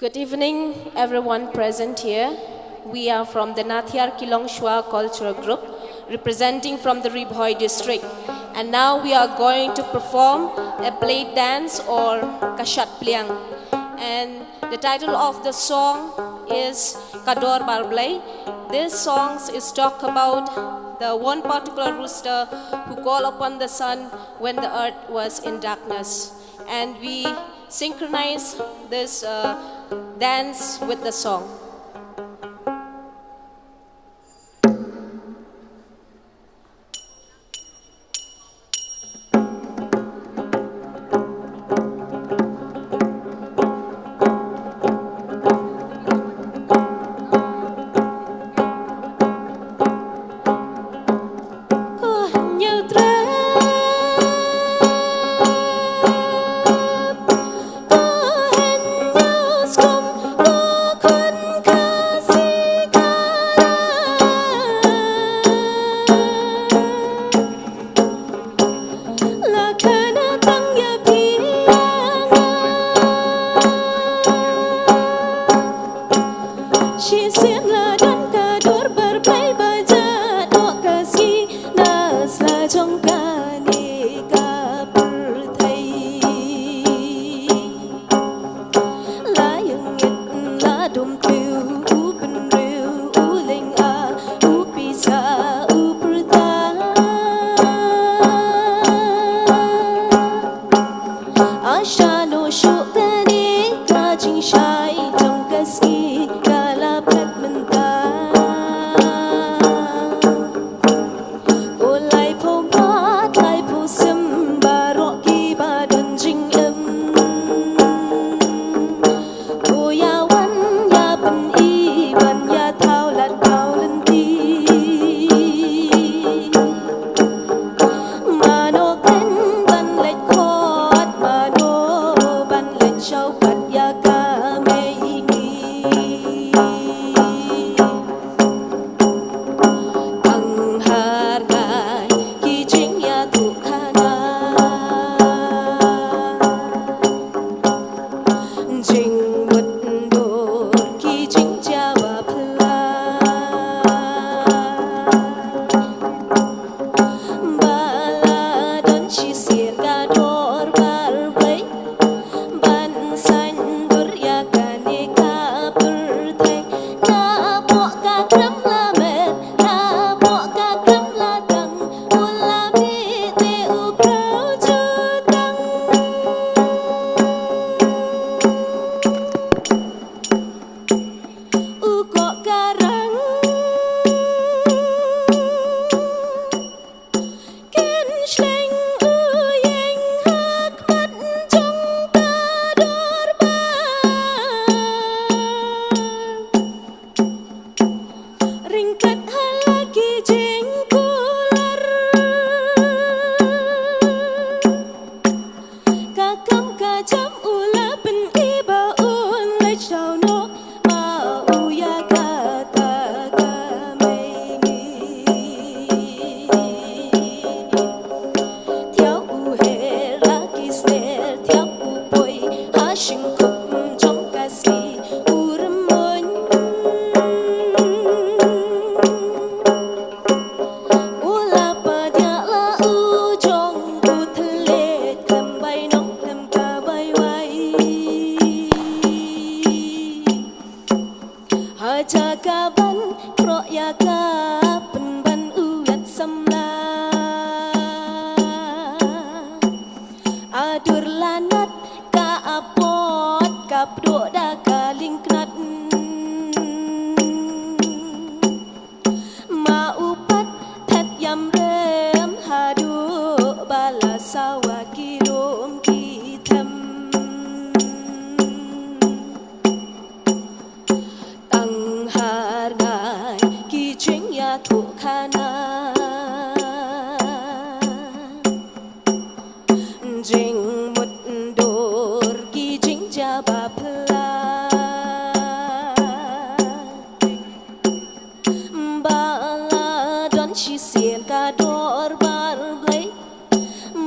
Good evening, everyone present here. We are from the Nathiar Kilong Shua Cultural Group, representing from the Ribhoi district. And now we are going to perform a blade dance or Kashat Pliang. And the title of the song is Kador Barblay. This song is talk about the one particular rooster who called upon the sun when the earth was in darkness. And we synchronize this dance with the song.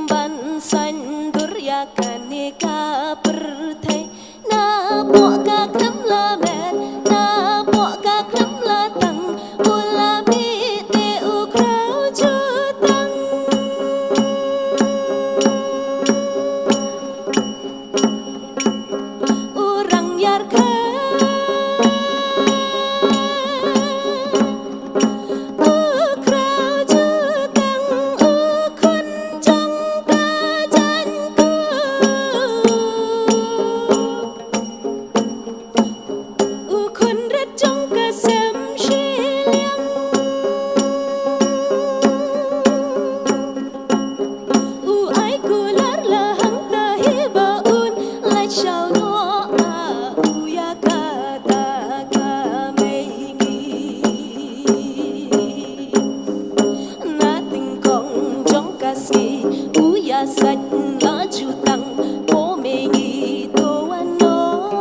Ban xanh dur ya kaneka perthai na bo ka krem la met na bo ka krem la tang ula mi te u krau chu tang urang yar kha sạch lá chu tăng bố mẹ nghĩ tô anh nó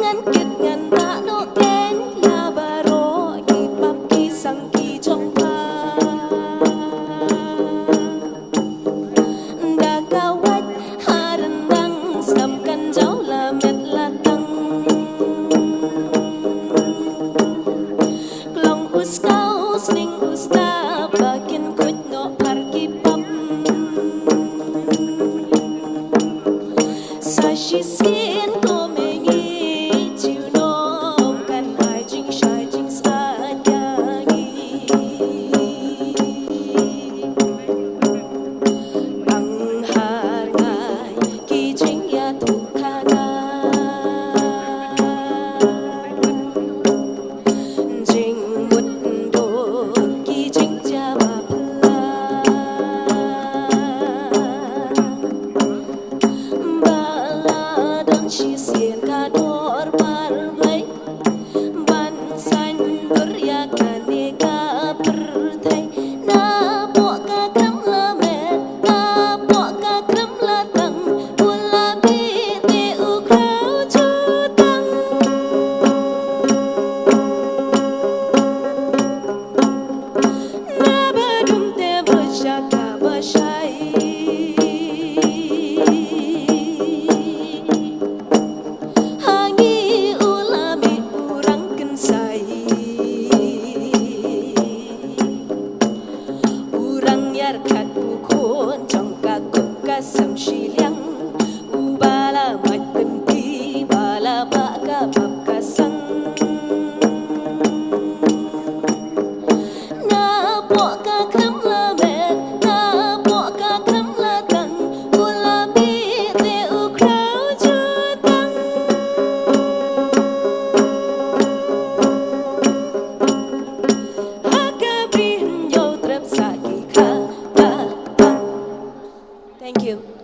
ngăn kết ngăn ta nó kén là bà rô kỳ bắp kỳ sang kỳ trong ba đã cao quách hà rần đăng sầm căn cháu là mệt là tăng lòng uskau sning usta bakin kut no parki pam sa shi sin to me ngi chiu no kan hai jing shai jing sa ya ngi bang har ngai ki jing ya tu khana jing mut she sien ka dor bar blai ban san durya kane ka perthai na bo ka kram la me na bo ka kram la tang ula bi te u krau chu tang na ba dum te ba sha ka ba shai yar khat u khôn trong ca cục ca sầm shi liang u ba la mạch tình ti ba la ba ca bap ca sang na bo ca kham la bet na bo ca kham la tang u la mi te u krau chu tang ha ca bin yo trap sa ki kha. Thank you.